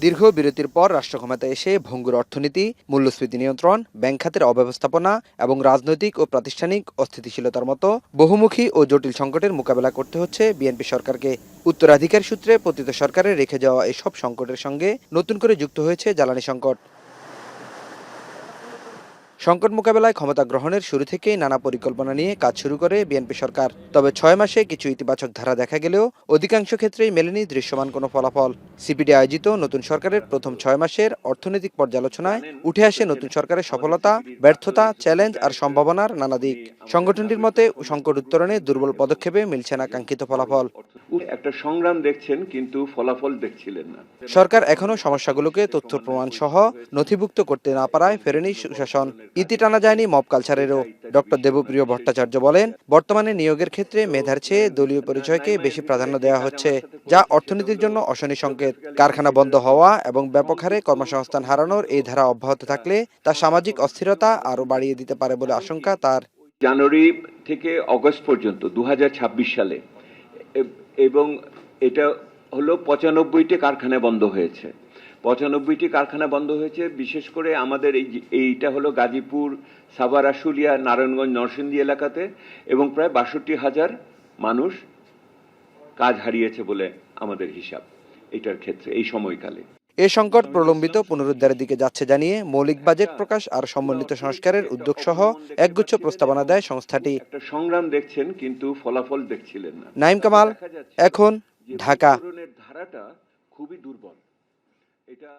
দীর্ঘ বিরতির পর রাষ্ট্র ক্ষমতায় এসে ভঙ্গুর অর্থনীতি, মূল্যস্ফীতি নিয়ন্ত্রণ, ব্যাংক খাতের অব্যবস্থাপনা এবং রাজনৈতিক ও প্রাতিষ্ঠানিক অস্থিতিশীলতার মতো বহুমুখী ও জটিল সংকটের মোকাবেলা করতে হচ্ছে বিএনপি সরকারকে। উত্তরাধিকার সূত্রে পতিত সরকারের রেখে যাওয়া এসব সংকটের সঙ্গে নতুন করে যুক্ত হয়েছে জ্বালানি সংকট। সংকট মোকাবেলায় ক্ষমতা গ্রহণের শুরু থেকেই নানা পরিকল্পনা নিয়ে কাজ শুরু করে বিএনপি সরকার। তবে ৬ মাসে কিছু ইতিবাচক ধারা দেখা গেলেও অধিকাংশ ক্ষেত্রেই মেলেনি দৃশ্যমান কোনো ফলাফল। সিপিডি আয়োজিত নতুন সরকারের প্রথম ৬ মাসের অর্থনৈতিক পর্যালোচনায় উঠে আসে নতুন সরকারের সফলতা, ব্যর্থতা, চ্যালেঞ্জ আর সম্ভাবনার নানা দিক। সংগঠনটির মতে সংকট উত্তরণে দুর্বল পদক্ষেপে মিলছে না কাঙ্ক্ষিত ফলাফল। একটা সংগ্রাম দেখছেন কিন্তু ফলাফল দেখছিলেন না। সরকার এখনো সমস্যাগুলোকে তথ্য প্রমাণ সহ নথিভুক্ত করতে না পারায় ফেরেনি সুশাসন। ইতি টানা যায়নি মব কালচারেরও। ডক্টর দেবপ্রিয় ভট্টাচার্য বলেন, বর্তমানে নিয়োগের ক্ষেত্রে মেধার চেয়ে দলীয় পরিচয়কে বেশি প্রাধান্য দেওয়া হচ্ছে, যা অর্থনীতির জন্য অশনি সংকেত। কারখানা বন্ধ হওয়া এবং ব্যাপক হারে কর্মসংস্থান হারানোর এই ধারা অব্যাহত থাকলে তা সামাজিক অস্থিরতা আরও বাড়িয়ে দিতে পারে বলে আশঙ্কা তার। জানুয়ারি থেকে অগস্ট পর্যন্ত ২০২৬ সালে এবং এটা হলো ৯৫টি কারখানা বন্ধ হয়েছে। ৯৫টি কারখানা বন্ধ হয়েছে। বিশেষ করে আমাদের এইটা হলো গাজীপুর, সাভার, আশুলিয়া, নারায়ণগঞ্জ, নরসিংদী এলাকাতে, এবং প্রায় ৬২,০০০ মানুষ কাজ হারিয়েছে বলে আমাদের হিসাব এটার ক্ষেত্রে এই সময়কালে। এ সংকট প্রলম্বিত পুনরুদ্ধারের দিকে যাচ্ছে জানিয়ে মৌলিক বাজেট প্রকাশ আর সমন্বিত সংস্কারের উদ্যোগ সহ একগুচ্ছ প্রস্তাবনা দেয় সংস্থাটি। একটা সংগ্রাম দেখছেন কিন্তু ফলাফল দেখছিলেন না। নাইম কামাল, এখন, ঢাকা। ধারাটা খুবই দুর্বল। এটা